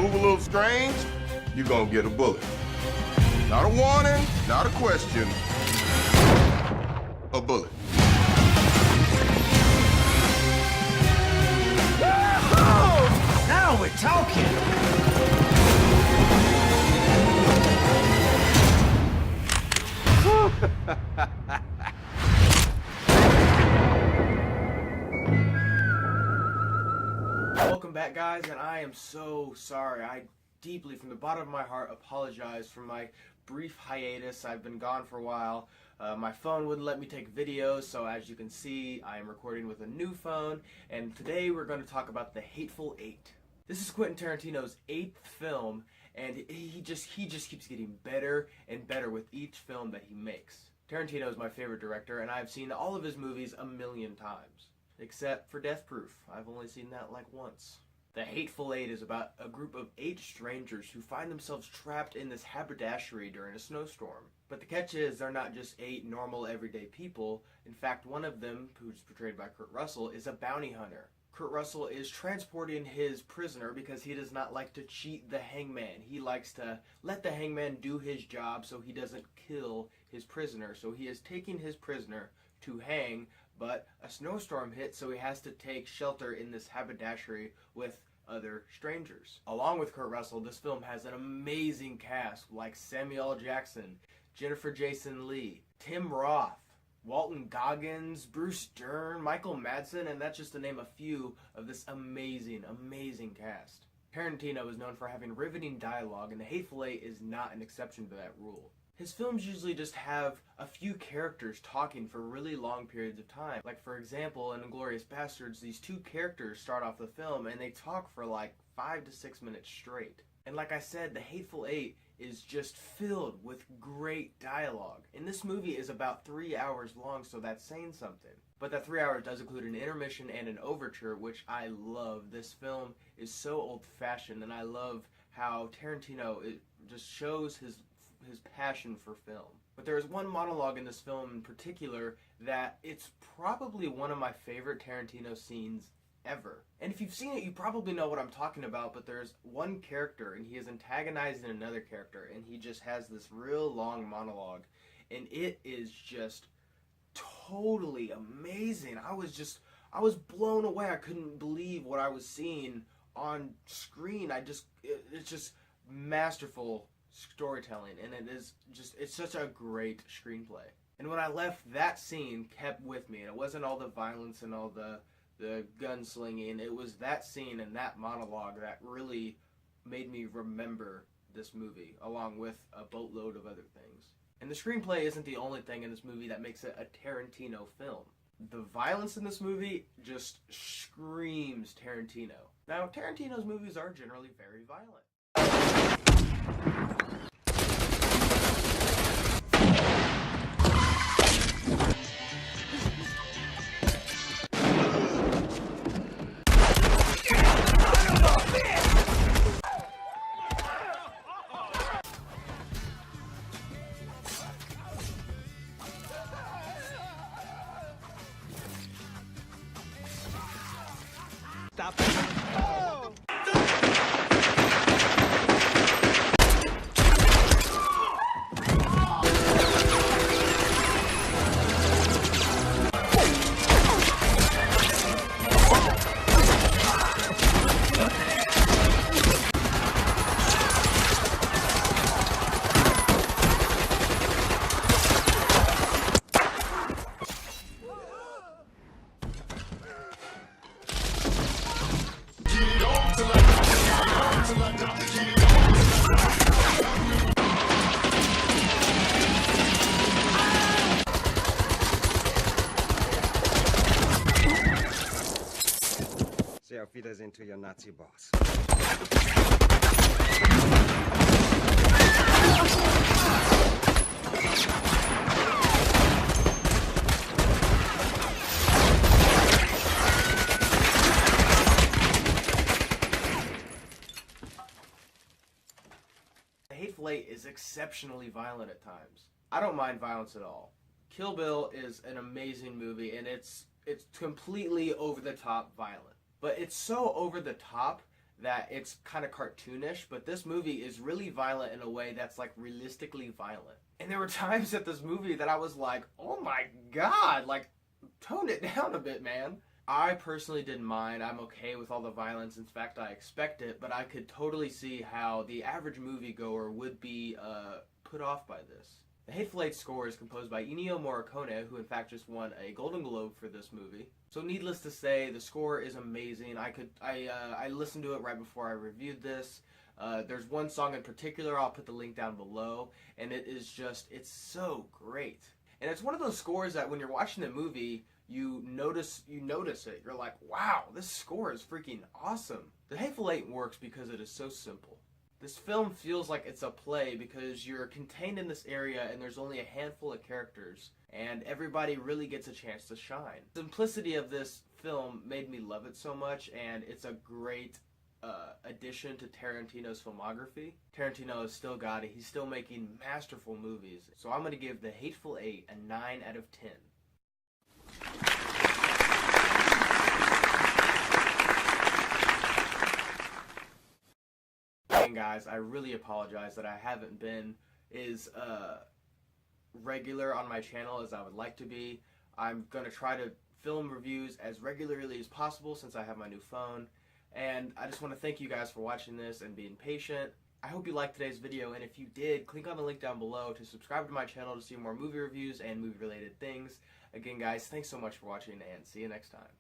move a little strange, you're gonna get a bullet. Not a warning, not a question, a bullet. Woo-hoo! Now we're talking. Welcome back, guys, and I am so sorry. I deeply, from the bottom of my heart, apologize for my brief hiatus. I've been gone for a while. My phone wouldn't let me take videos, so as you can see, I am recording with a new phone, and today we're going to talk about the H8ful Eight. This is Quentin Tarantino's 8th film, and he just keeps getting better and better with each film that he makes. Tarantino is my favorite director, and I've seen all of his movies a million times. Except for Death Proof. I've only seen that like once. The H8ful Eight is about a group of 8 strangers who find themselves trapped in this haberdashery during a snowstorm. But the catch is, they're not just 8 normal everyday people. In fact, one of them, who's portrayed by Kurt Russell, is a bounty hunter. Kurt Russell is transporting his prisoner because he does not like to cheat the hangman. He likes to let the hangman do his job so he doesn't kill his prisoner. So he is taking his prisoner to hang, but a snowstorm hits, so he has to take shelter in this haberdashery with other strangers. Along with Kurt Russell, this film has an amazing cast like Samuel L. Jackson, Jennifer Jason Leigh, Tim Roth, Walton Goggins, Bruce Dern, Michael Madsen, and that's just to name a few of this amazing, amazing cast. Tarantino is known for having riveting dialogue, and the H8ful Eight is not an exception to that rule. His films usually just have a few characters talking for really long periods of time. Like, for example, in Inglourious Basterds, these 2 characters start off the film and they talk for like 5 to 6 minutes straight. And like I said, the H8ful Eight is just filled with great dialogue. And this movie is about 3 hours long, so that's saying something. But that 3 hours does include an intermission and an overture, which I love. This film is so old-fashioned, and I love how Tarantino just shows his passion for film. But there is one monologue in this film in particular that it's probably one of my favorite Tarantino scenes ever. And if you've seen it, you probably know what I'm talking about, but there's one character and he is antagonizing another character, and he just has this real long monologue, and it is just totally amazing. I was blown away. I couldn't believe what I was seeing on screen. It's just masterful storytelling, and it's such a great screenplay. And when I left, that scene kept with me, and it wasn't all the violence and all the gunslinging. It was that scene and that monologue that really made me remember this movie, along with a boatload of other things. And the screenplay isn't the only thing in this movie that makes it a Tarantino film. The violence in this movie just screams Tarantino. Now, Tarantino's movies are generally very violent. Stop it. Oh! Say auf Wiedersehen to your Nazi boss. H8ful Eight is exceptionally violent at times. I don't mind violence at all. Kill Bill is an amazing movie, and it's completely over-the-top violent. But it's so over the top that it's kind of cartoonish, but this movie is really violent in a way that's like realistically violent. And there were times at this movie that I was like, oh my god, like, tone it down a bit, man. I personally didn't mind. I'm okay with all the violence. In fact, I expect it, but I could totally see how the average moviegoer would be put off by this. The H8ful Eight score is composed by Ennio Morricone, who in fact just won a Golden Globe for this movie. So needless to say, the score is amazing. I listened to it right before I reviewed this. There's one song in particular, I'll put the link down below, and it is just, it's so great. And it's one of those scores that when you're watching the movie, you notice it. You're like, wow, this score is freaking awesome. The H8ful Eight works because it is so simple. This film feels like it's a play because you're contained in this area and there's only a handful of characters and everybody really gets a chance to shine. The simplicity of this film made me love it so much, and it's a great addition to Tarantino's filmography. Tarantino has still got it. He's still making masterful movies. So I'm going to give The H8ful Eight a 9 out of 10. And guys, I really apologize that I haven't been as regular on my channel as I would like to be. I'm going to try to film reviews as regularly as possible since I have my new phone. And I just want to thank you guys for watching this and being patient. I hope you liked today's video, and if you did, click on the link down below to subscribe to my channel to see more movie reviews and movie-related things. Again, guys, thanks so much for watching, and see you next time.